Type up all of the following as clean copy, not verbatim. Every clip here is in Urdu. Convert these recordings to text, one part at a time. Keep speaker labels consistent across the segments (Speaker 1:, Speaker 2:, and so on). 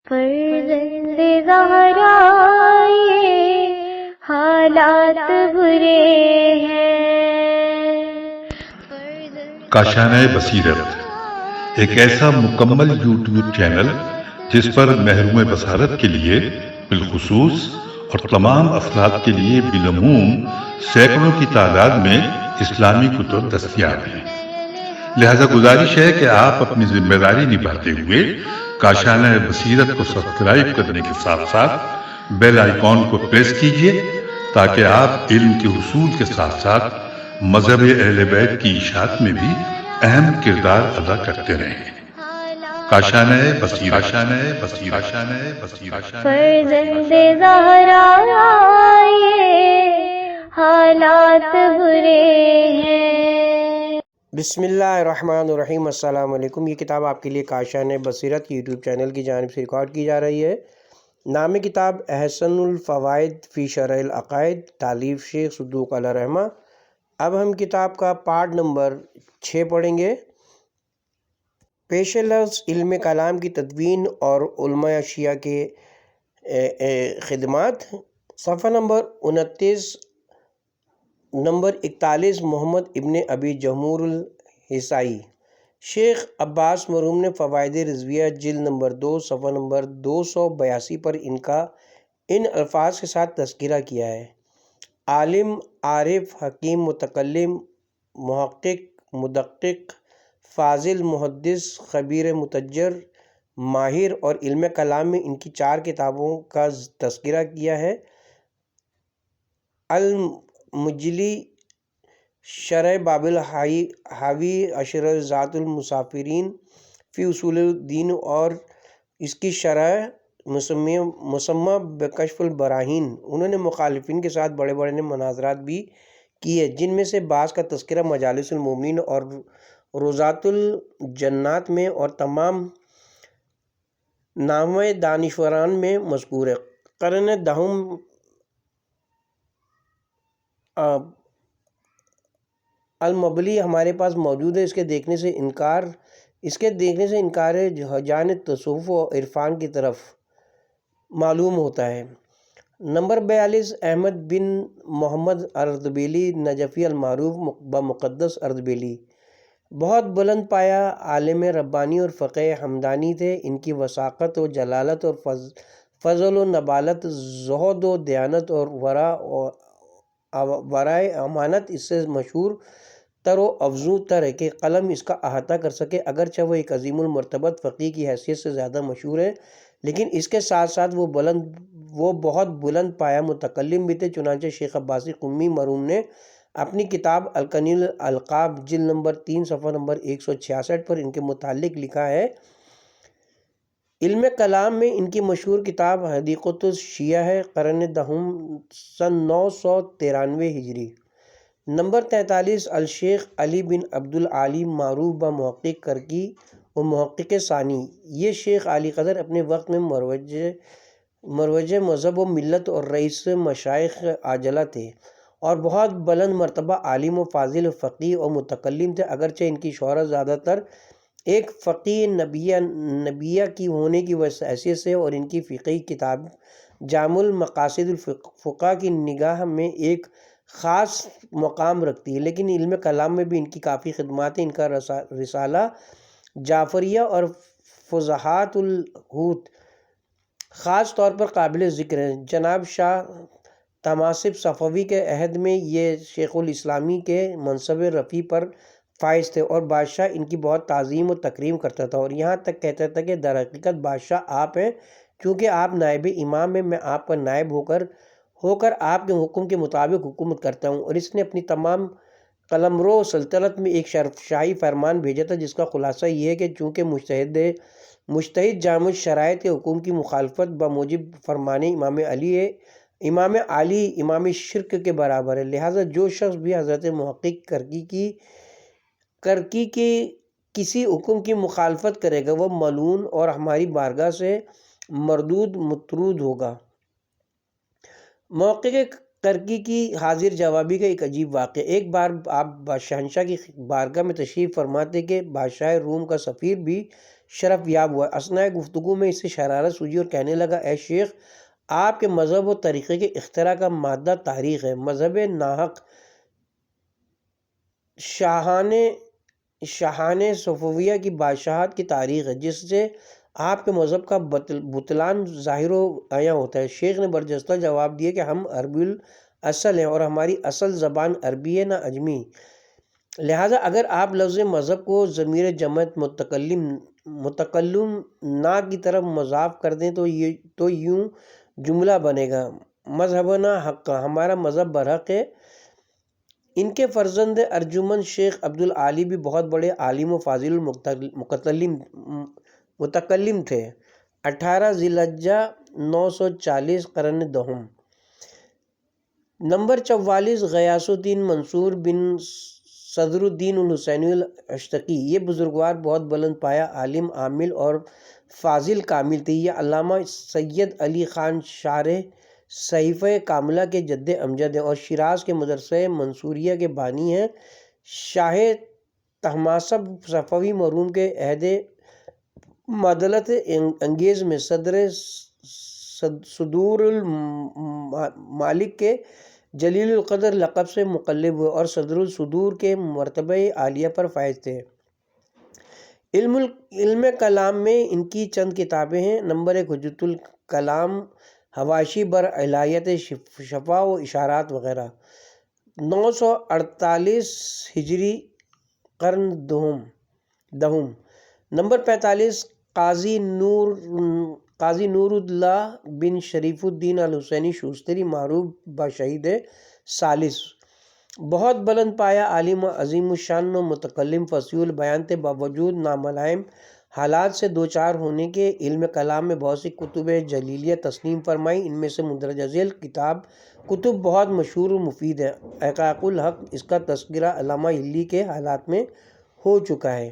Speaker 1: فرزند زہرا یہ حالات برے ہیں۔
Speaker 2: کاشانہ بصیرت ایک ایسا مکمل یوٹیوب چینل جس پر محروم بصارت کے لیے بالخصوص اور تمام افراد کے لیے بالعموم سینکڑوں کی تعداد میں اسلامی کتب دستیاب ہیں۔ لہذا گزارش ہے کہ آپ اپنی ذمہ داری نبھاتے ہوئے کاشانہ بصیرت کو سبسکرائب کرنے کے ساتھ ساتھ بیل آئیکن کو پریس کیجئے تاکہ آپ علم کے حصول کے ساتھ ساتھ مذہب اہل بیت کی اشاعت میں بھی اہم کردار ادا کرتے رہیں۔ کاشانہ بصیرت۔
Speaker 1: فرزند زہرا یہ حالات برے ہیں۔
Speaker 3: بسم اللہ الرحمن الرحیم۔ السلام علیکم۔ یہ کتاب آپ کے لیے کاشانہ بصیرت یوٹیوب چینل کی جانب سے ریکارڈ کی جا رہی ہے۔ نام کتاب احسن الفوائد فی شرح العقائد، تالیف شیخ صدوق علیہ رحمہ۔ اب ہم کتاب کا پارٹ نمبر 6 پڑھیں گے۔ پیش لفظ علم کلام کی تدوین اور علماء شیعہ کے خدمات، صفحہ نمبر 29، نمبر 41، محمد ابن ابی جمہور الحصائی۔ شیخ عباس مرحوم نے فوائد رضویہ جلد نمبر 2 صفحہ نمبر 282 پر ان کا ان الفاظ کے ساتھ تذکرہ کیا ہے: عالم، عارف، حکیم، متکلم، محقق، مدقق، فاضل، محدث، خبیر متجر، ماہر، اور علم کلام میں ان کی 4 کتابوں کا تذکرہ کیا ہے: المجلی، شرح باب الحاوی، اشرح ذات المسافرین فی اصول الدین، اور اس کی شرح مسمہ بکشف البراہین۔ انہوں نے مخالفین کے ساتھ بڑے بڑے مناظرات بھی کیے، جن میں سے بعض کا تذکرہ مجالس المومنین اور روضات الجنات میں اور تمام نامہ دانشوران میں مذکور ہے۔ قرن دہم المبلی ہمارے پاس موجود ہے۔ اس کے دیکھنے سے انکار حجان تصوف و عرفان کی طرف معلوم ہوتا ہے۔ نمبر 42، احمد بن محمد اردبیلی نجفی المعروف بمقدس اردبیلی، بہت بلند پایہ عالم ربانی اور فقیہ ہمدانی تھے۔ ان کی وساقت و جلالت اور فضل و نبالت، زہد و دیانت اور ورائے امانت اس سے مشہور تر و افزوں تر ہے کہ قلم اس کا احاطہ کر سکے۔ اگرچہ وہ ایک عظیم المرتبت فقیہ کی حیثیت سے زیادہ مشہور ہے، لیکن اس کے ساتھ ساتھ وہ بہت بلند پایہ متکلم بھی تھے۔ چنانچہ شیخ عباسی قمی مرحوم نے اپنی کتاب الکنی الالقاب جلد نمبر 3 صفحہ نمبر 166 پر ان کے متعلق لکھا ہے: علم کلام میں ان کی مشہور کتاب حدیقۃ الشیعہ ہے۔ قرن دہم سن 993 ہجری۔ نمبر 43، الشیخ علی بن عبد العالی معروف بمحقق کرکی و محقق ثانی۔ یہ شیخ عالی قدر اپنے وقت میں مروج مذہب و ملت اور رئیس مشائخ عاجلہ تھے اور بہت بلند مرتبہ عالم و فاضل، فقیہ و متکلم تھے۔ اگرچہ ان کی شہرت زیادہ تر ایک فقیہ نبیہ کی ہونے کی حیثیت سے اور ان کی فقہی کتاب جامع المقاصد الفقہ کی نگاہ میں ایک خاص مقام رکھتی ہے، لیکن علم کلام میں بھی ان کی کافی خدمات ہیں۔ ان کا رسالہ جعفریہ اور فضاحات الحوت خاص طور پر قابل ذکر ہیں۔ جناب شاہ طہماسپ صفوی کے عہد میں یہ شیخ الاسلامی کے منصب رفیع پر فائز تھے اور بادشاہ ان کی بہت تعظیم و تکریم کرتا تھا، اور یہاں تک کہتا تھا کہ در حقیقت بادشاہ آپ ہیں، چونکہ آپ نائب امام ہیں، میں آپ کا نائب ہو کر آپ کے حکم کے مطابق حکومت کرتا ہوں۔ اور اس نے اپنی تمام قلمرو سلطنت میں ایک شاہی فرمان بھیجا تھا، جس کا خلاصہ یہ ہے کہ چونکہ مجتہد جامع شرائط کے حکم کی مخالفت بموجب فرمان امام علی ہے، امام علی امام شرک کے برابر ہے، لہٰذا جو شخص بھی حضرت محقق کرکی کی کسی حکم کی مخالفت کرے گا وہ ملعون اور ہماری بارگاہ سے مردود مطرود ہوگا۔ محقق کرکی کی حاضر جوابی کا ایک عجیب واقعہ۔ ایک بار آپ شہنشاہ کی بارگاہ میں تشریف فرماتے کہ بادشاہ روم کا سفیر بھی شرف یاب ہوا۔ اثناء گفتگو میں اس سے شرارت سوجی اور کہنے لگا، اے شیخ، آپ کے مذہب و طریقے کے اختراع کا مادہ تاریخ ہے۔ مذہب ناحق شاہان صفویہ کی بادشاہت کی تاریخ ہے، جس سے آپ کے مذہب کا بطلان ظاہر و عیاں ہوتا ہے۔ شیخ نے برجستہ جواب دیا کہ ہم عربی الاصل ہیں اور ہماری اصل زبان عربی ہے نہ عجمی، لہٰذا اگر آپ لفظ مذہب کو ضمیر جمع متکلم نا کی طرف مضاف کر دیں تو یوں جملہ بنے گا، مذہبنا حق، ہمارا مذہب برحق ہے۔ ان کے فرزند ارجمند شیخ عبدالعالی بھی بہت بڑے عالم و فاضل متکلم تھے۔ 18 ذی الحجہ 940 قرن دہم۔ نمبر 44 غیاث الدین منصور بن صدر الدین الحسینی الاشتقی، یہ بزرگوار بہت بلند پایہ عالم عامل اور فاضل کامل تھے۔ یہ علامہ سید علی خان شارح صحیفہ کاملہ کے جد امجد ہیں اور شیراز کے مدرسہ منصوریہ کے بانی ہیں۔ شاہ طہماسب صفوی مرحوم کے عہد معدلت انگیز میں صدور المالک کے جلیل القدر لقب سے مقلب ہوئے اور صدر الصدور کے مرتبہ عالیہ پر فائز تھے۔ علم کلام میں ان کی چند کتابیں ہیں۔ نمبر 1 حجت الکلام، حواشی بر الہیت شفا و اشارات وغیرہ، 948 ہجری قرن دہم۔ نمبر 45 قاضی نور اللہ بن شریف الدین الحسینی شوستری، معروف بشہید ثالث، بہت بلند پایہ عالم و عظیم الشان و متکلم فصیح البیان تھے۔ باوجود ناملائم حالات سے دوچار ہونے کے علم کلام میں بہت سی کتب جلیلیہ تصنیف فرمائیں۔ ان میں سے مندرجہ ذیل کتب بہت مشہور و مفید ہیں۔ حقائق الحق، اس کا تذکرہ علامہ ہلی کے حالات میں ہو چکا ہے۔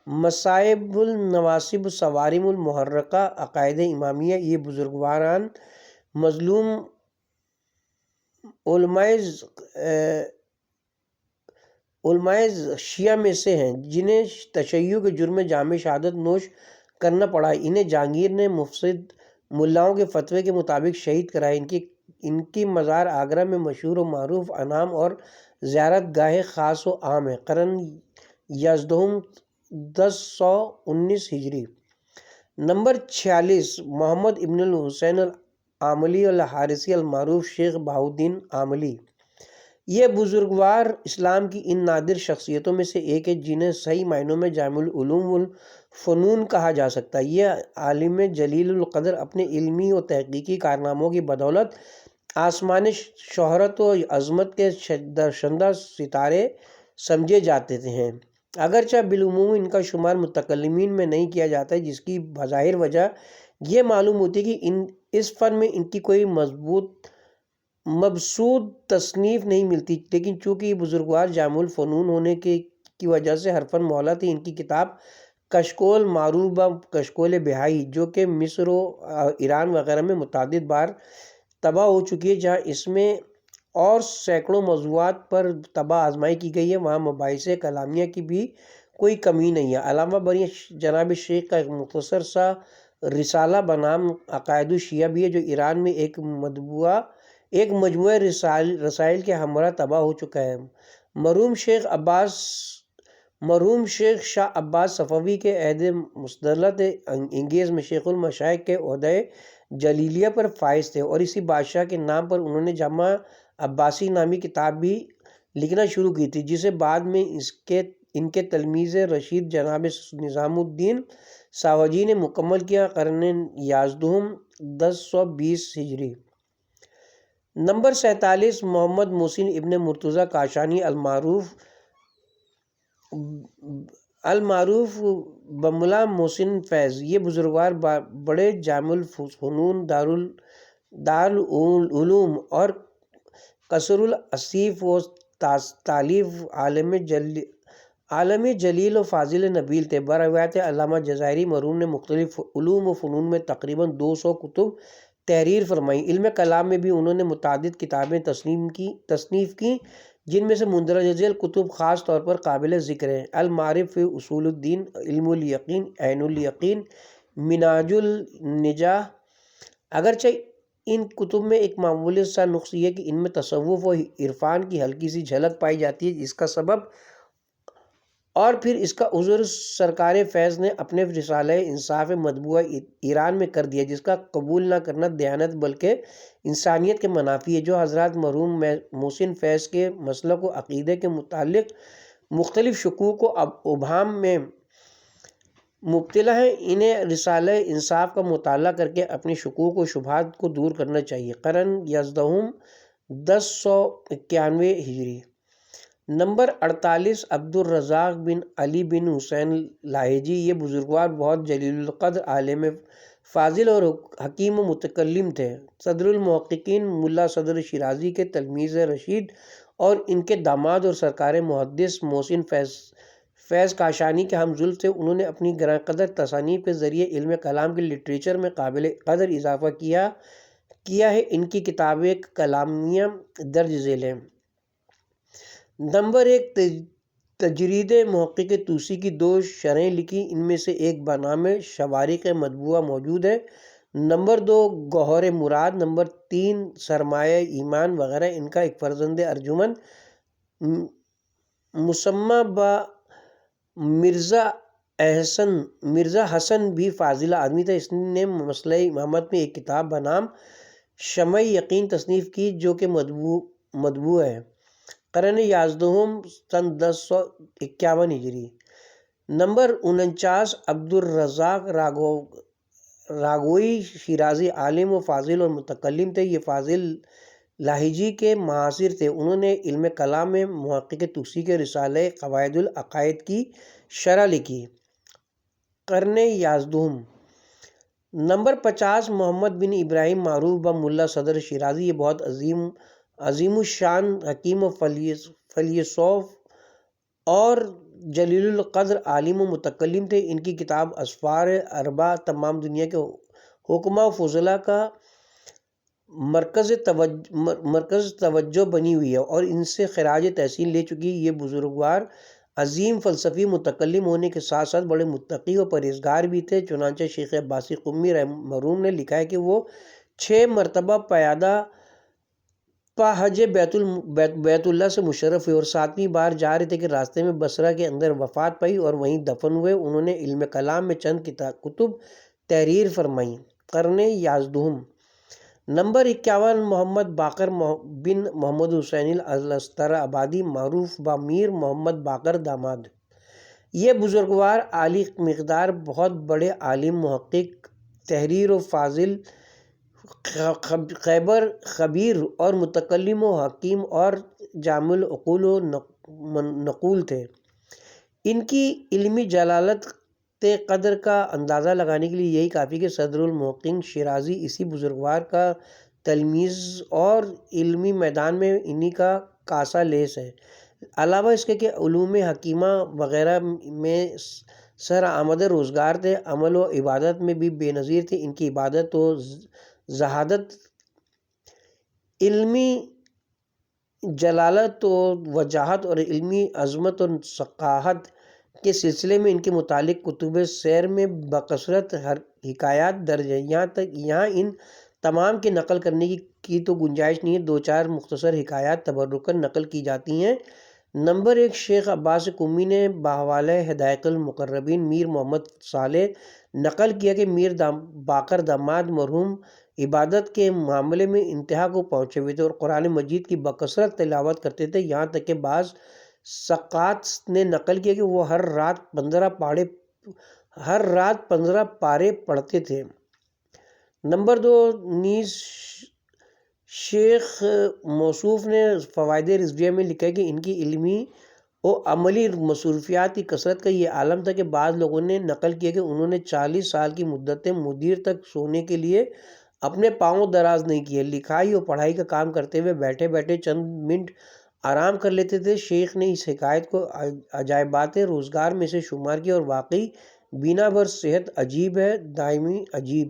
Speaker 3: مصائب النواسب، صوارم المحرقہ، عقائد امامیہ، یہ بزرگواران مظلوم علماء شیعہ میں سے ہیں جنہیں تشیع کے جرم جامع شہادت نوش کرنا پڑا۔ انہیں جہانگیر نے مفسد ملاؤں کے فتوے کے مطابق شہید کرایا۔ ان کی مزار آگرہ میں مشہور و معروف انعام اور زیارت گاہ خاص و عام ہے۔ قرن 11 1019 ہجری۔ نمبر 46 محمد ابن الحسین العاملی الحارثی، المعروف شیخ بہاؤالدین عاملی، یہ بزرگوار اسلام کی ان نادر شخصیتوں میں سے ایک ہے جنہیں صحیح معنوں میں جامع العلوم والفنون کہا جا سکتا ہے۔ یہ عالم جلیل القدر اپنے علمی و تحقیقی کارناموں کی بدولت آسمانی شہرت و عظمت کے درشندہ ستارے سمجھے جاتے ہیں، اگرچہ بالعموم ان کا شمار متکلمین میں نہیں کیا جاتا ہے، جس کی بظاہر وجہ یہ معلوم ہوتی ہے کہ اس فن میں ان کی کوئی مبسوط تصنیف نہیں ملتی، لیکن چونکہ یہ بزرگوار جامع الفنون ہونے کی وجہ سے ہر فن مولا تھی۔ ان کی کتاب کشکول، معروف بہ کشکول بہائی، جو کہ مصر و ایران وغیرہ میں متعدد بار طبع ہو چکی ہے، جہاں اس میں اور سینکڑوں موضوعات پر طبع آزمائی کی گئی ہے، وہاں مباحث کلامیہ کی بھی کوئی کمی نہیں ہے۔ علامہ بر جناب شیخ کا ایک مختصر سا رسالہ بنام عقائد الشیعہ بھی ہے، جو ایران میں ایک مجموعہ رسائل کے ہمراہ طبع ہو چکا ہے۔ مرحوم شیخ شاہ عباس صفوی کے عہد مسدلت انگیز میں شیخ المشائخ کے عہدہ جلیلیہ پر فائز تھے اور اسی بادشاہ کے نام پر انہوں نے جامع عباسی نامی کتاب بھی لکھنا شروع کی تھی، جسے بعد میں ان کے تلمیذ رشید جناب نظام الدین ساوجی نے مکمل کیا۔ قرن 11 1020 ہجری۔ نمبر 47 محمد محسن ابن مرتضیٰ کاشانی، المعروف بملا محسن فیض، یہ بزرگوار بڑے جامع الفنون، دارالعلوم اور قصر الاصیف و تالیف عالم جلیل و فاضل نبیل تھے۔ بروایت علامہ جزائری، مرحوم نے مختلف علوم و فنون میں تقریباً 200 کتب تحریر فرمائی۔ علم کلام میں بھی انہوں نے متعدد کتابیں تصنیف کی جن میں سے مندرجہ ذیل کتب خاص طور پر قابل ذکر ہیں: المعارف فی اصول الدین، علم الیقین، عین الیقین، منہاج النجاح۔ اگرچہ ان کتب میں ایک معمولی سا نقص یہ ہے کہ ان میں تصوف و عرفان کی ہلکی سی جھلک پائی جاتی ہے، جس کا سبب اور پھر اس کا عذر سرکار فیض نے اپنے رسالہ انصاف مطبوعہ ایران میں کر دیا، جس کا قبول نہ کرنا دیانت بلکہ انسانیت کے منافی ہے۔ جو حضرات مرحوم محسن فیض کے مسلک و عقیدے کے متعلق مختلف شکوک و ابہام میں مبتلا ہیں، انہیں رسالہ انصاف کا مطالعہ کر کے اپنے شکوک و شبہات کو دور کرنا چاہیے۔ قرن یزدہم 1091 ہجری۔ نمبر 48 عبدالرزاق بن علی بن حسین لاہیجی۔ یہ بزرگوار بہت جلیل القدر عالم فاضل اور حکیم و متکلم تھے۔ صدر المحققین ملا صدر شیرازی کے تلمیذ رشید اور ان کے داماد اور سرکار محدث محسن فیض کاشانی کے ہم زلف تھے۔ انہوں نے اپنی گراں قدر تصانیف کے ذریعے علم کلام کے لٹریچر میں قابل قدر اضافہ کیا ہے۔ ان کی کتابیں کلامیہ درج ذیل ہیں۔ نمبر 1 تجرید محقق طوسی کی 2 شرحیں لکھی، ان میں سے ایک بنام شوارق مطبوعہ موجود ہے۔ نمبر 2 گوہر مراد۔ نمبر 3 سرمایہ ایمان وغیرہ۔ ان کا ایک فرزند ارجمند مسمى با مرزا حسن بھی فاضل آدمی تھا۔ اس نے مسئلہ امامت میں ایک کتاب بنام شمع یقین تصنیف کی جو کہ مطبوع ہے۔ قرن یازدہم سن 1051 ہجری۔ نمبر 49 عبدالرزاق راگوئی شیرازی عالم و فاضل اور متکلم تھے۔ یہ فاضل لاہیجی کے معاصر تھے۔ انہوں نے علم کلام میں محقق طوسی کے رسالہ قواعد العقائد کی شرح لکھی۔ قرن یازدہم۔ نمبر 50 محمد بن ابراہیم معروف با ملا صدر شیرازی۔ یہ بہت عظیم الشان حکیم و فیلسوف اور جلیل القدر عالم و متکلم تھے۔ ان کی کتاب اسفار اربع تمام دنیا کے حکماء و فضلاء کا مرکز توجہ بنی ہوئی ہے اور ان سے خراج تحسین لے چکی ہے۔ یہ بزرگوار عظیم فلسفی متکلم ہونے کے ساتھ ساتھ بڑے متقی و پرہیزگار بھی تھے، چنانچہ شیخ عباسی قمی مرحوم نے لکھا ہے کہ وہ 6 مرتبہ پیادہ حج بیت اللہ سے مشرف ہوئے اور 7ویں بار جا رہے تھے کہ راستے میں بصرہ کے اندر وفات پائی اور وہیں دفن ہوئے۔ انہوں نے علم کلام میں چند کتب تحریر فرمائیں۔ قرن یازدہم۔ نمبر 51 محمد باقر بن محمد حسین الاسطر آبادی معروف با میر محمد باقر داماد۔ یہ بزرگوار عالی مقدار بہت بڑے عالم، محقق، تحریر و فاضل، خبیر اور متکلم و حکیم اور جامع العقول و نقول تھے۔ ان کی علمی جلالت قدر کا اندازہ لگانے کے لیے یہی کافی کہ صدر المحققین شیرازی اسی بزرگوار کا تلمیذ اور علمی میدان میں انہی کا کاسہ لیس ہے۔ علاوہ اس کے کہ علوم حکیمہ وغیرہ میں سر آمد روزگار تھے، عمل و عبادت میں بھی بے نظیر تھے۔ ان کی عبادت و زہادت، علمی جلالت و وجاہت اور علمی عظمت و ثقافت کے سلسلے میں ان کے متعلق کتب سیر میں بکثرت حکایات درج ہیں۔ یہاں ان تمام کے نقل کرنے کی تو گنجائش نہیں ہے، 2-4 مختصر حکایات تبرکاً نقل کی جاتی ہیں۔ نمبر 1 شیخ عباس قمی نے بحوالہ ہدایت المقربین میر محمد صالح نقل کیا کہ میر باقر داماد مرحوم عبادت کے معاملے میں انتہا کو پہنچے ہوئے تھے اور قرآن مجید کی بکثرت تلاوت کرتے تھے، یہاں تک کہ بعض سقات نے نقل کیا کہ وہ ہر رات 15 پارے پڑھتے تھے۔ نمبر 2 نیز شیخ موصوف نے فوائد رضویہ میں لکھا ہے کہ ان کی علمی و عملی مصروفیات کی کثرت کا یہ عالم تھا کہ بعض لوگوں نے نقل کیا کہ انہوں نے 40 سال کی مدت مدیر تک سونے کے لیے اپنے پاؤں دراز نہیں کیے، لکھائی اور پڑھائی کا کام کرتے ہوئے بیٹھے بیٹھے چند منٹ آرام کر لیتے تھے۔ شیخ نے اس حکایت کو عجائبات روزگار میں سے شمار کیا اور واقعی بینا بر صحت عجیب ہے، دائمی عجیب۔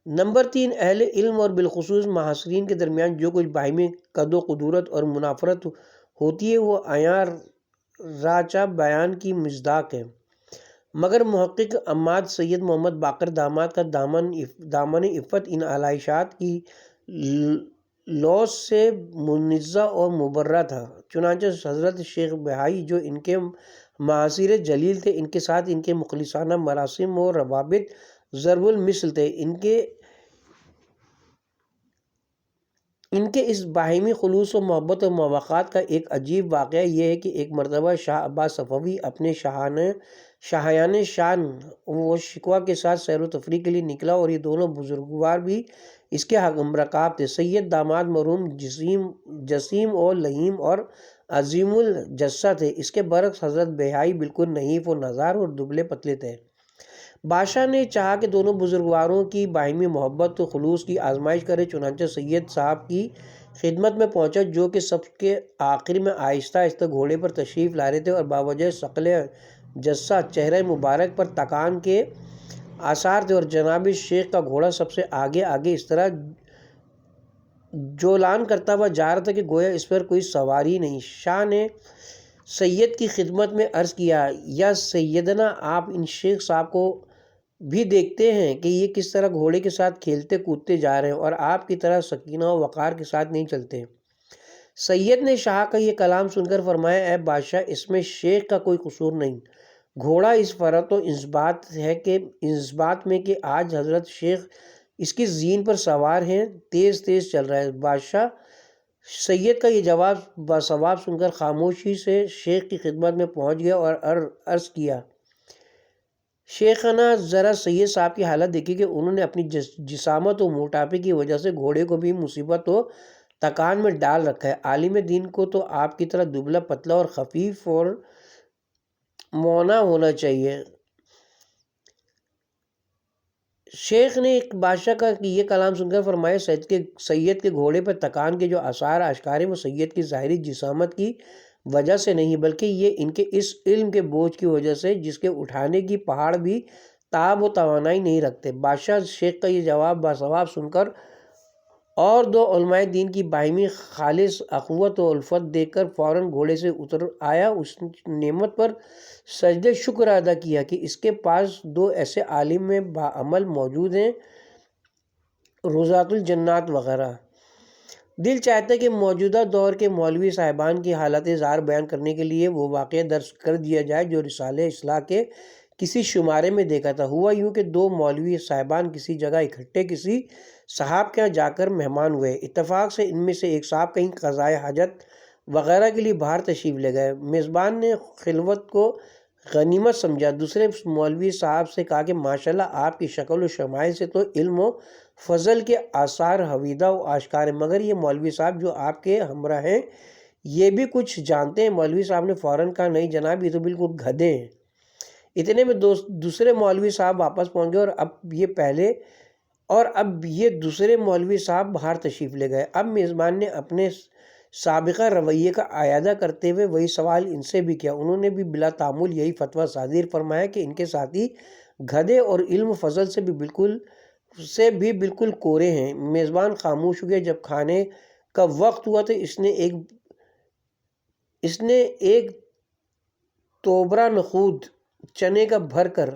Speaker 3: نمبر 3، اہل علم اور بالخصوص محاصرین کے درمیان جو کچھ باہمی قد و قدورت اور منافرت ہوتی ہے وہ عیاں راچہ بیان کی مصداق ہے، مگر محقق عماد سید محمد باقر داماد کا دامن عفت ان علائشات کی لوث سے منزہ اور مبرہ تھا۔ چنانچہ حضرت شیخ بہائی جو ان کے معاصر جلیل تھے، ان کے ساتھ ان کے مخلصانہ مراسم و روابط ضرب المثل تھے۔ ان کے اس باہمی خلوص و محبت و موافقات کا ایک عجیب واقعہ یہ ہے کہ ایک مرتبہ شاہ عباس صفوی اپنے شاہیان شان و شکوہ کے ساتھ سیر و تفریح کے لیے نکلا اور یہ دونوں بزرگوار بھی اس کے ہمرکاب تھے۔ سید داماد مرحوم جسیم و لئیم اور عظیم الجثہ تھے، اس کے برعکس حضرت بہائی بالکل نحیف و نزار اور دبلے پتلے تھے۔ بادشاہ نے چاہا کہ دونوں بزرگواروں کی باہمی محبت و خلوص کی آزمائش کرے، چنانچہ سید صاحب کی خدمت میں پہنچا جو کہ سب کے آخر میں آہستہ آہستہ گھوڑے پر تشریف لا رہے تھے اور باوجہ شکل جثہ چہرہ مبارک پر تکان کے آثار تھے، اور جناب شیخ کا گھوڑا سب سے آگے اس طرح جولان کرتا ہوا جا رہا تھا کہ گویا اس پر کوئی سوار ہی نہیں۔ شاہ نے سید کی خدمت میں عرض کیا، یا سیدنا آپ ان شیخ صاحب کو بھی دیکھتے ہیں کہ یہ کس طرح گھوڑے کے ساتھ کھیلتے کودتے جا رہے ہیں اور آپ کی طرح سکینہ و وقار کے ساتھ نہیں چلتے۔ سید نے شاہ کا یہ کلام سن کر فرمایا، اے بادشاہ، اس میں شیخ کا کوئی قصور نہیں، گھوڑا اس فرط و اس بات میں کہ آج حضرت شیخ اس کی زین پر سوار ہیں، تیز چل رہا ہے۔ بادشاہ سید کا یہ جواب باثواب سن کر خاموشی سے شیخ کی خدمت میں پہنچ گیا اور عرض کیا، شیخنا ذرا سید صاحب کی حالت دیکھی کہ انہوں نے اپنی جسامت و موٹاپے کی وجہ سے گھوڑے کو بھی مصیبت و تکان میں ڈال رکھا ہے۔ عالم دین کو تو آپ کی طرح دبلا پتلا اور خفیف اور مونا ہونا چاہیے۔ شیخ نے بادشاہ کا یہ کلام سن کر فرمایا، سید کے گھوڑے پر تکان کے جو آثار آشکار ہیں وہ سید کی ظاہری جسامت کی وجہ سے نہیں بلکہ یہ ان کے اس علم کے بوجھ کی وجہ سے جس کے اٹھانے کی پہاڑ بھی تاب و توانائی نہیں رکھتے۔ بادشاہ شیخ کا یہ جواب باثواب سن کر اور دو علماء دین کی باہمی خالص اخوت و الفت دیکھ کر فوراً گھوڑے سے اتر آیا، اس نعمت پر سجدہ شکر ادا کیا کہ اس کے پاس دو ایسے عالم میں باعمل موجود ہیں، روضات الجنات وغیرہ۔ دل چاہتا ہے کہ موجودہ دور کے مولوی صاحبان کی حالت زار بیان کرنے کے لیے وہ واقعہ درج کر دیا جائے جو رسالہ اصلاح کے کسی شمارے میں دیکھا تھا۔ ہوا یوں کہ دو مولوی صاحبان کسی جگہ اکٹھے کسی صاحب کے یہاں جا کر مہمان ہوئے۔ اتفاق سے ان میں سے ایک صاحب کہیں قضائے حاجت وغیرہ کے لیے باہر تشریف لے گئے۔ میزبان نے خلوت کو غنیمت سمجھا، دوسرے مولوی صاحب سے کہا کہ ماشاءاللہ آپ کی شکل و شمائل سے تو علم و فضل کے آثار حویدہ و آشکار ہیں، مگر یہ مولوی صاحب جو آپ کے ہمراہ ہیں یہ بھی کچھ جانتے ہیں؟ مولوی صاحب نے فوراً کہا، نہیں جناب، یہ تو بالکل گدھے ہیں۔ اتنے میں دوسرے مولوی صاحب واپس پہنچ گئے اور اب یہ دوسرے مولوی صاحب باہر تشریف لے گئے۔ اب میزبان نے اپنے سابقہ رویے کا اعادہ کرتے ہوئے وہی سوال ان سے بھی کیا۔ انہوں نے بھی بلا تعامل یہی فتویٰ صادر فرمایا کہ ان کے ساتھی گدھے اور علم و فضل سے بھی بالکل کورے ہیں۔ میزبان خاموش ہو گیا۔ جب کھانے کا وقت ہوا تو اس نے ایک توبرا نخود چنے کا بھر کر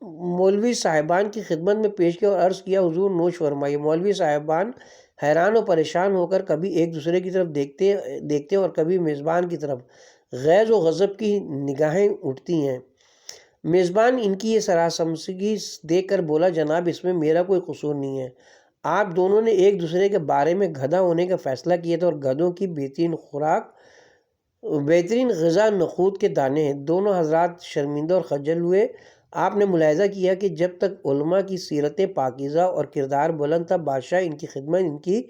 Speaker 3: مولوی صاحبان کی خدمت میں پیش کیا اور عرض کیا، حضور نوش فرمائیے۔ مولوی صاحبان حیران و پریشان ہو کر کبھی ایک دوسرے کی طرف دیکھتے اور کبھی میزبان کی طرف، غیظ و غضب کی نگاہیں اٹھتی ہیں۔ میزبان ان کی یہ سراسمسگی دیکھ کر بولا، جناب اس میں میرا کوئی قصور نہیں ہے، آپ دونوں نے ایک دوسرے کے بارے میں گدھا ہونے کا فیصلہ کیا تھا اور گدھوں کی بہترین غذا نخود کے دانے ہیں۔ دونوں حضرات شرمندہ اور خجل ہوئے۔ آپ نے ملاحظہ کیا کہ جب تک علماء کی سیرت پاکیزہ اور کردار بلند تھا، بادشاہ ان کی خدمت ان کی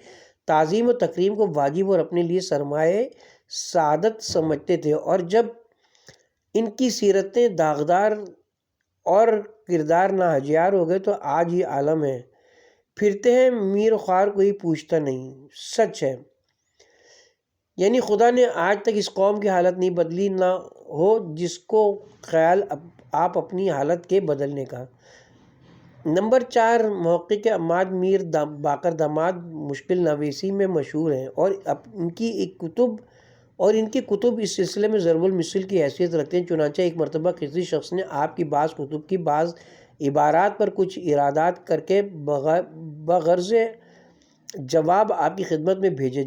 Speaker 3: تعظیم و تکریم کو واجب اور اپنے لیے سرمایہ سعادت سمجھتے تھے، اور جب ان کی سیرتیں داغدار اور کردار ناہجیار ہو گئے تو آج یہ عالم ہے، پھرتے ہیں میر و خوار، کوئی پوچھتا نہیں۔ سچ ہے، یعنی خدا نے آج تک اس قوم کی حالت نہیں بدلی، نہ ہو جس کو خیال آپ اپنی حالت کے بدلنے کا۔ نمبر 4 محقق عماد میر باقر داماد مشکل نویسی میں مشہور ہیں اور ان کی کتب اس سلسلے میں ضرب المثل کی حیثیت رکھتے ہیں۔ چنانچہ ایک مرتبہ کسی شخص نے آپ کی بعض کتب کی بعض عبارات پر کچھ ایرادات کر کے بغرض جواب آپ کی خدمت میں بھیجے۔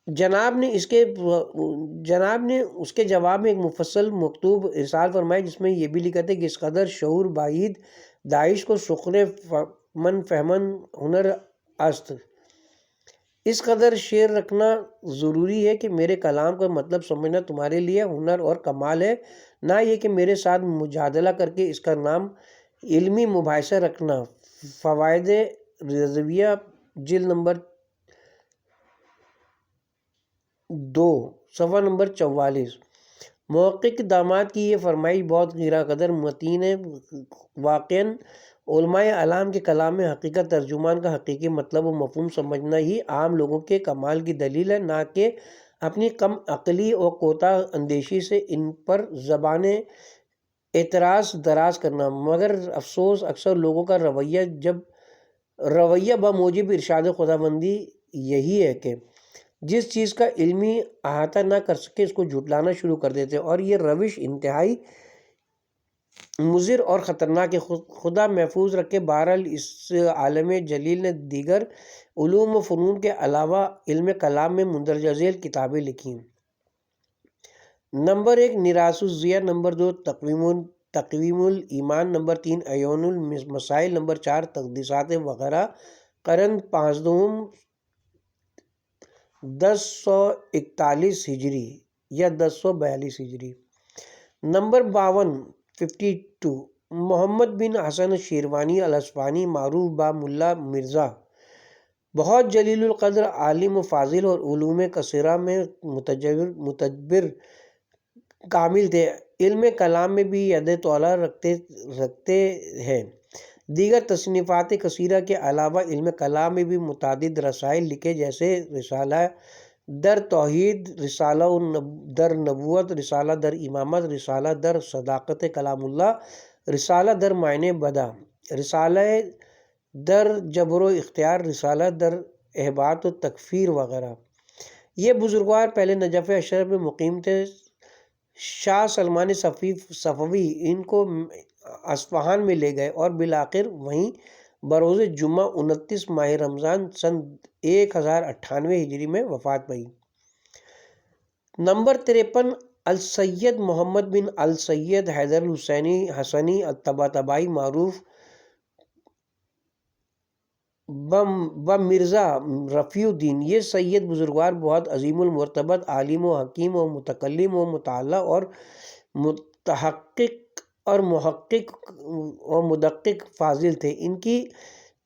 Speaker 3: جناب نے اس کے جواب میں ایک مفصل مکتوب ارسال فرمایا جس میں یہ بھی لکھا تھا کہ اس قدر شعور بعید داعش کو سخن من فہمن ہنر است، اس قدر شعر رکھنا ضروری ہے کہ میرے کلام کا مطلب سمجھنا تمہارے لیے ہنر اور کمال ہے، نہ یہ کہ میرے ساتھ مجادلہ کر کے اس کا نام علمی مباحثہ رکھنا۔ فوائد رضویہ جلد نمبر 2 صفحہ نمبر 44۔ محقق داماد کی یہ فرمائش بہت گراں قدر متین ہے۔ واقعاً علماء اعلام کے کلام میں حقیقت ترجمان کا حقیقی مطلب و مفہوم سمجھنا ہی عام لوگوں کے کمال کی دلیل ہے، نہ کہ اپنی کم عقلی اور کوتاہ اندیشی سے ان پر زبان اعتراض دراز کرنا۔ مگر افسوس اکثر لوگوں کا رویہ بموجب ارشاد خداوندی یہی ہے کہ جس چیز کا علمی احاطہ نہ کر سکے اس کو جھٹلانا شروع کر دیتے ہیں، اور یہ روش انتہائی مضر اور خطرناک ہے۔ خدا محفوظ رکھے۔ بہرحال اس عالم جلیل نے دیگر علوم و فنون کے علاوہ علم کلام میں مندرجہ ذیل کتابیں لکھی۔ نمبر 1 میراث الضیاء، نمبر 2 تقویم الایمان، نمبر 3 عیون المسائل، نمبر 4 تقدیسات وغیرہ، قرن 15 1041 ہجری یا 1042 ہجری۔ نمبر 52 محمد بن حسن شیروانی الاصفہانی، معروف با ملا مرزا، بہت جلیل القدر عالم و فاضل اور علوم کثیرہ میں متجبر کامل تھے۔ علم کلام میں بھی ید طویلہ رکھتے ہیں۔ دیگر تصنیفات کثیرہ کے علاوہ علم کلام میں بھی متعدد رسائل لکھے، جیسے رسالہ در توحید، رسالہ در نبوت، رسالہ در امامت، رسالہ در صداقت کلام اللہ، رسالہ در معنی بدع، رسالہ در جبر و اختیار، رسالہ در احباط و تکفیر وغیرہ۔ یہ بزرگوار پہلے نجف اشرف میں مقیم تھے۔ شاہ سلمان صفوی ان کو اصفہان میں لے گئے اور بالآخر وہیں بروز جمعہ 29 ماہ رمضان سن 1098 ہجری میں وفات پائی۔ نمبر 53 السید محمد بن السید حیدر الحسینی حسنی الطباطبائی، معروف مرزا رفیع الدین۔ یہ سید بزرگوار بہت عظیم المرتبت عالم و حکیم و متکلم و مطلع اور متحقق اور محقق و مدقق فاضل تھے۔ ان کی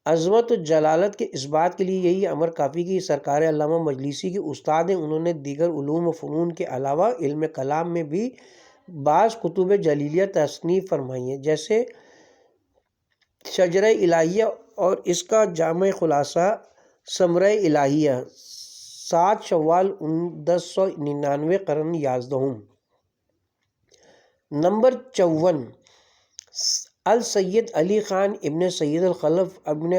Speaker 3: عظمت و جلالت کے اس بات کے لیے یہی امر کافی کہ سرکار علامہ مجلسی کے استاد ہیں۔ انہوں نے دیگر علوم و فنون کے علاوہ علم کلام میں بھی بعض کتب جلیلیہ تصنیف فرمائی ہیں، جیسے شجرہ الہیہ اور اس کا جامع خلاصہ ثمرہ الہیہ، 7 شوال 1099 قرن 11۔ نمبر 54 السید علی خان ابن سید الخلف ابن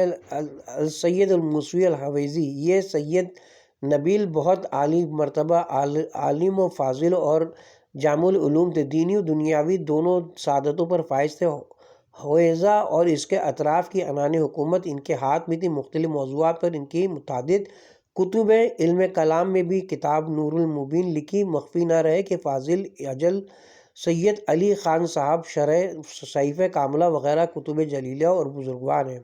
Speaker 3: السید الموسوی الحویزی۔ یہ سید نبیل بہت عالی مرتبہ عالم و فاضل اور جامع العلوم تھے، دینی و دنیاوی دونوں سعادتوں پر فائز تھے۔ حویزہ اور اس کے اطراف کی عنان حکومت ان کے ہاتھ میں تھی۔ مختلف موضوعات پر ان کی متعدد کتب ہیں۔ علم کلام میں بھی کتاب نور المبین لکھی۔ مخفی نہ رہے کہ فاضل اجل سید علی خان صاحب شرح صحیفہ کاملہ وغیرہ کتب جلیلہ اور بزرگوار ہیں،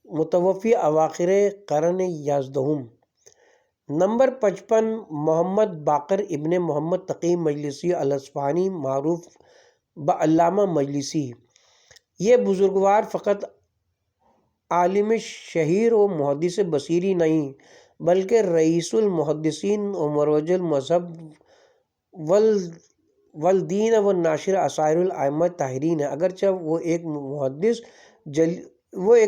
Speaker 3: متوفی اواخر قرن 11۔ نمبر 55 محمد باقر ابن محمد تقی مجلسی الاصفہانی، معروف بعلامہ مجلسی۔ یہ بزرگوار فقط عالم شہیر و محدث بصیر ہی نہیں بلکہ رئیس المحدثین و مروج المذہب والدین و ناشر اسرار الائمہ طاہرین ہے۔ اگرچہ وہ ایک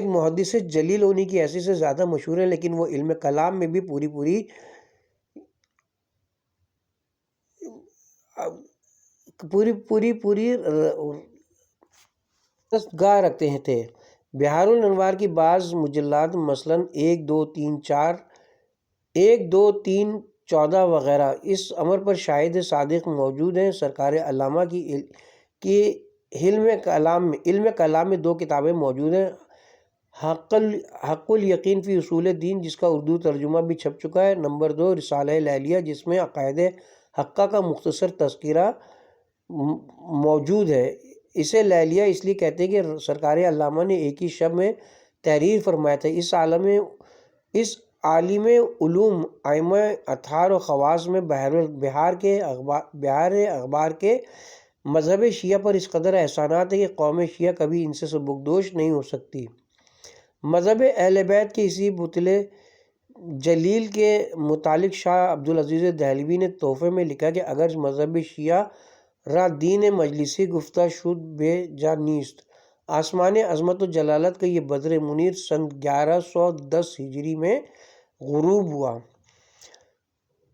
Speaker 3: محدث جلیل ہونے کی حیثیت سے زیادہ مشہور ہے، لیکن وہ علم کلام میں بھی پوری پوری گاہ رکھتے تھے۔ بہار الانوار کی بعض مجلات مثلاً 1، 2، 3، 4، 1، 2، 3، 14 وغیرہ اس امر پر شاہد صادق موجود ہیں۔ سرکار علامہ کی علم کلام میں 2 کتابیں موجود ہیں، حق الیقین فی اصول دین جس کا اردو ترجمہ بھی چھپ چکا ہے، نمبر 2 رسالہ لیلیہ جس میں عقائد حقہ کا مختصر تذکرہ موجود ہے۔ اسے لیلیہ اس لیے کہتے ہیں کہ سرکار علامہ نے ایک ہی شب میں تحریر فرمایا تھا۔ اس عالم علوم ائمہ اطہار و خواص میں بہار اخبار کے مذہب شیعہ پر اس قدر احسانات ہے کہ قوم شیعہ کبھی ان سے سبکدوش نہیں ہو سکتی۔ مذہب اہل بیت کے اسی بطلے جلیل کے متعلق شاہ عبدالعزیز دہلوی نے تحفے میں لکھا کہ اگر مذہب شیعہ را دین مجلسی گفتہ شد بے جا نیست، آسمان عظمت و جلالت کا یہ بدر منیر سن 1110 ہجری میں غروب ہوا۔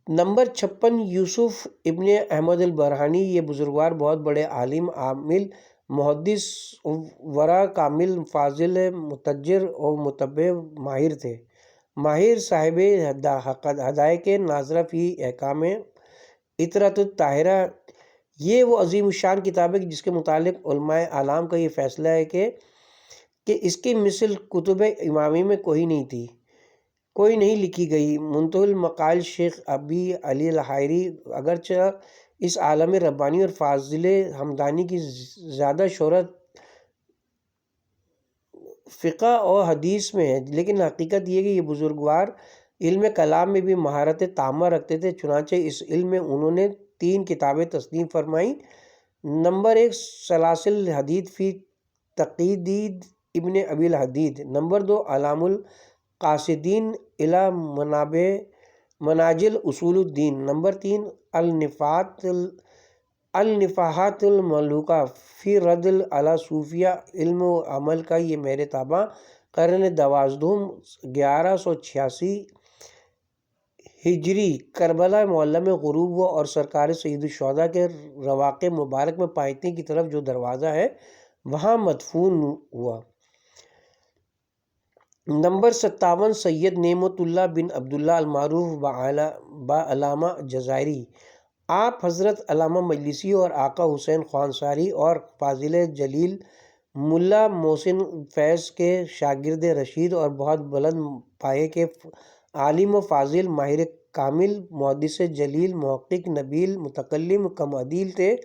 Speaker 3: نمبر 56 یوسف ابن احمد البرہانی، یہ بزرگوار بہت بڑے عالم، عامل، محدث، ورع، کامل، فاضل، متجر اور متبع ماہر تھے۔ ماہر صاحب ہدایق ناظرہ فی احکام اطرۃ الطاہرہ، یہ وہ عظیم الشان کتاب ہے جس کے متعلق علماء اعلام کا یہ فیصلہ ہے کہ اس کی مثل کتب امامی میں کوئی نہیں لکھی گئی۔ منتہی المقال شیخ ابی علی الحائری، اگرچہ اس عالم ربانی اور فاضل ہمدانی کی زیادہ شہرت فقہ اور حدیث میں ہے، لیکن حقیقت یہ کہ یہ بزرگوار علم کلام میں بھی مہارت تامہ رکھتے تھے۔ چنانچہ اس علم میں انہوں نے 3 کتابیں تصنیف فرمائیں۔ نمبر 1 سلاسل الحدیث فی تقیید ابن ابی الحدید، نمبر 2 اعلام القاصدین الی منازل اصول الدین، نمبر 3 النفحات الملوکہ فی رد علی صوفیہ علم و عمل کا یہ میرے تابع قرن 12 1186 ہجری کربلا معلی میں غروب ہوا اور سرکار سید الشہداء کے رواق مبارک میں پائتنے کی طرف جو دروازہ ہے وہاں مدفون ہوا۔ نمبر 57 سید نعمت اللہ بن عبداللہ المعروف بعلامہ جزائری، آپ حضرت علامہ مجلسی اور آقا حسین خوانصاری اور فاضل جلیل ملا محسن فیض کے شاگرد رشید اور بہت بلند پایے کے عالم و فاضل، ماہر کامل، محدث جلیل، محقق نبیل، متکلم کم عدیل تھے۔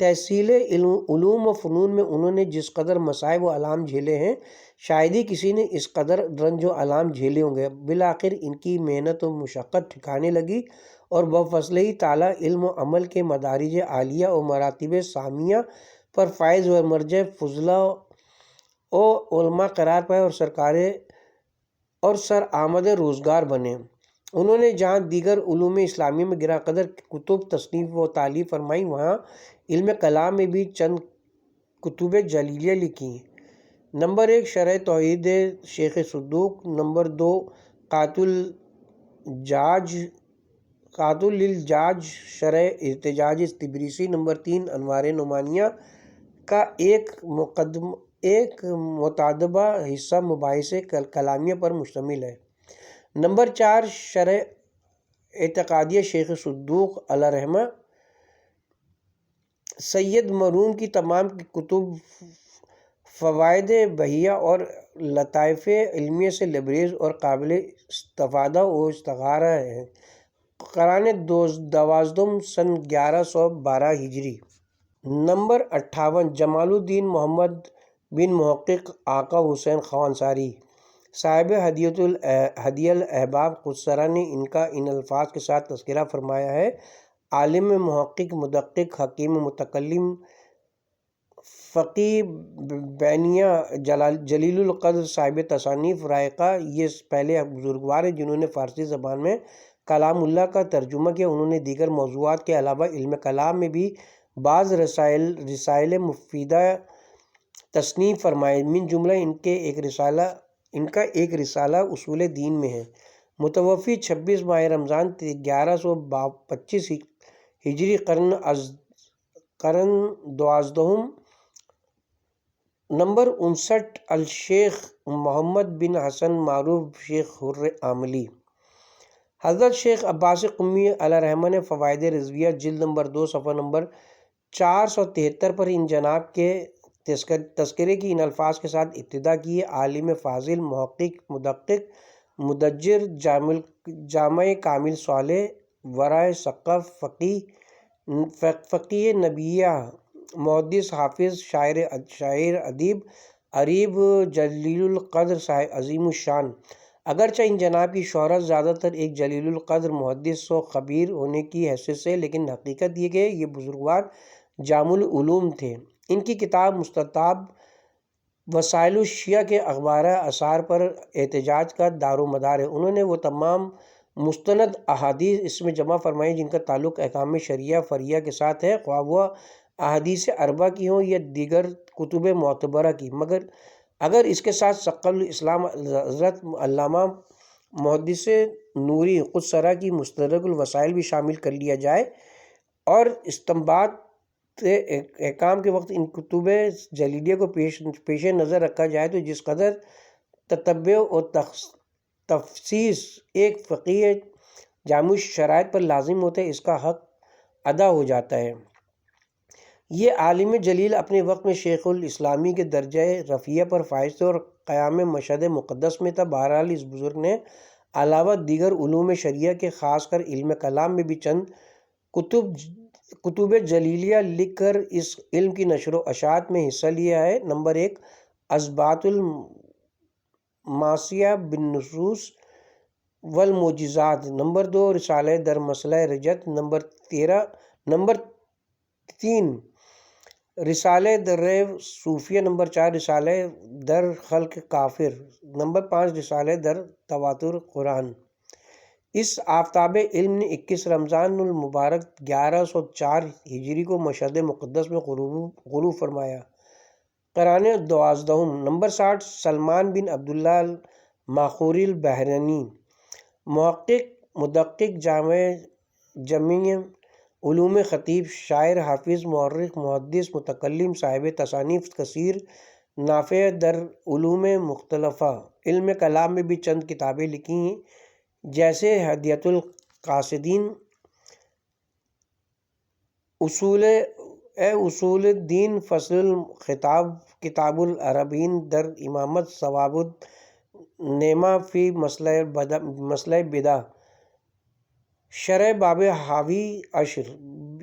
Speaker 3: تحصیل علوم و فنون میں انہوں نے جس قدر مصائب و آلام جھیلے ہیں شاید ہی کسی نے اس قدر رنج و آلام جھیلے ہوں گے۔ بالآخر ان کی محنت و مشقت ٹھکانے لگی اور بفضلہ تعالیٰ علم و عمل کے مدارج عالیہ و مراتب ثانیہ پر فائز و مرجع فضلہ و علماء قرار پائے اور سر آمد روزگار بنے۔ انہوں نے جہاں دیگر علوم اسلامی میں گراں قدر کتب تصنیف و تالیف فرمائیں، وہاں علم کلام میں بھی چند کتب جلیلیہ لکھی۔ نمبر 1 شرح توحید شیخ صدوق، نمبر 2 قاۃ للجاج شرح احتجاج تبریسی، نمبر 3 انوار نعمانیہ کا ایک متعدبہ حصہ مباحث کلامیہ پر مشتمل ہے، نمبر 4 شرح اعتقادیہ شیخ صدوق علیہ رحمہ۔ سید مرحوم کی تمام کتب فوائد بہیہ اور لطائف علمیہ سے لبریز اور قابل استفادہ و استعارہ ہیں۔ قرن 12 سن 1112 ہجری۔ نمبر 58 جمال الدین محمد بن محقق آقا حسین خوانصاری، صاحب ہدیہ الاحباب قدسرہ نے ان کا ان الفاظ کے ساتھ تذکرہ فرمایا ہے: عالم، محقق، مدقق، حکیم، متکلم، فقیہ، بینیہ، جلیل القدر، صاحب تصانیف رائقہ، یہ پہلے بزرگوار ہیں جنہوں نے فارسی زبان میں کلام اللہ کا ترجمہ کیا۔ انہوں نے دیگر موضوعات کے علاوہ علم کلام میں بھی بعض رسائل مفیدہ تصنیف فرمائے، من جملہ ان کا ایک رسالہ اصول دین میں ہے۔ متوفی 26 ماہ رمضان 1125 ہجری قرن 12 نمبر 59 الشیخ محمد بن حسن معروف شیخ حر عاملی۔ حضرت شیخ عباس قمی علیہ رحمہ نے فوائد رضویہ جلد نمبر 2 صفحہ نمبر 473 پر ان جناب کے تذکرے کی ان الفاظ کے ساتھ ابتدا کی ہے: عالم فاضل، محقق، مدقق، مدجر، جامع کامل صالح، ورع ثقف، فقیہ نبیہ، محدث، حافظ، شاعر، ادیب، عریب، جلیل القدر، عظیم الشان۔ اگرچہ ان جناب کی شہرت زیادہ تر ایک جلیل القدر محدث و خبیر ہونے کی حیثیت سے، لیکن حقیقت یہ کہ یہ بزرگوار جامع العلوم تھے۔ ان کی کتاب مستطاب وسائل الشیعہ کے اخبار آثار پر احتجاج کا دار و مدار ہے۔ انہوں نے وہ تمام مستند احادیث اس میں جمع فرمائی جن کا تعلق احکام شرعیہ فریہ کے ساتھ ہے، خواہ وہ احادیث اربعہ کی ہوں یا دیگر کتب معتبرہ کی، مگر اگر اس کے ساتھ ثقل الاسلام حضرت علامہ محدث نوری قدس سرہ کی مستدرک الوسائل بھی شامل کر لیا جائے اور استنباط احکام کے وقت ان کتب جلیلیہ کو پیش نظر رکھا جائے تو جس قدر تتبع و تفصیص ایک فقیہ جامع شرائط پر لازم ہوتا ہے، اس کا حق ادا ہو جاتا ہے۔ یہ عالم جلیل اپنے وقت میں شیخ الاسلامی کے درجہ رفیع پر فائز تھے اور قیام مشہد مقدس میں تھا۔ بہرحال اس بزرگ نے علاوہ دیگر علوم شرعیہ کے خاص کر علم کلام میں بھی چند کتب جلیلیہ لکھ کر اس علم کی نشر و اشاعت میں حصہ لیا ہے۔ نمبر 1 اثبات المعصیہ بالنصوص والمعجزات، نمبر 2 رسالہ در مسئلہ رجعت، نمبر 3 رسالہ در ریب صوفیہ، نمبر 4 رسالہ در خلق کافر، نمبر 5 رسالہ در تواتر قرآن۔ اس آفتاب علم نے 21 رمضان المبارک 1104 ہجری کو مشہد مقدس میں غروب فرمایا۔ قرن 12 نمبر 60 سلمان بن عبداللہ الماخوری البحرینی، محقق، مدقق، جامع علوم، خطیب، شاعر، حافظ، مورخ، محدث، متکلم، صاحب تصانیف کثیر، نافع در علوم مختلفہ۔ علم کلام میں بھی چند کتابیں لکھی ہیں جیسے ہدیۃ القاصدین، اصول الدین، فصل الخطاب، کتاب العربین در امامت، ثواب النعمہ فی مسئلہ بدع، شرح باب حاوی عشر۔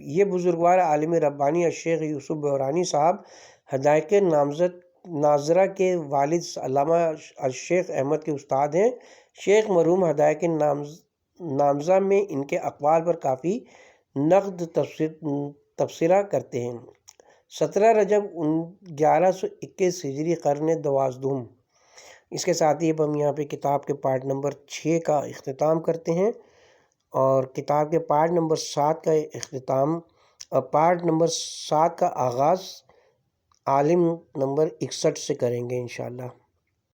Speaker 3: یہ بزرگوار عالم ربانی الشیخ یوسف بحرانی صاحب حدائق ناظرہ کے والد علامہ الشیخ احمد کے استاد ہیں۔ شیخ مرحوم حدائق نامزہ میں ان کے اقوال پر کافی نقد تبصرہ کرتے ہیں۔ 17 رجب 1121 ہجری قرن 12۔ اس کے ساتھ ہی اب ہم یہاں پہ کتاب کے پارٹ نمبر 6 کا اختتام کرتے ہیں اور کتاب کے پارٹ نمبر 7 کا اختتام اور پارٹ نمبر 7 کا آغاز عالم نمبر 61 سے کریں گے انشاءاللہ۔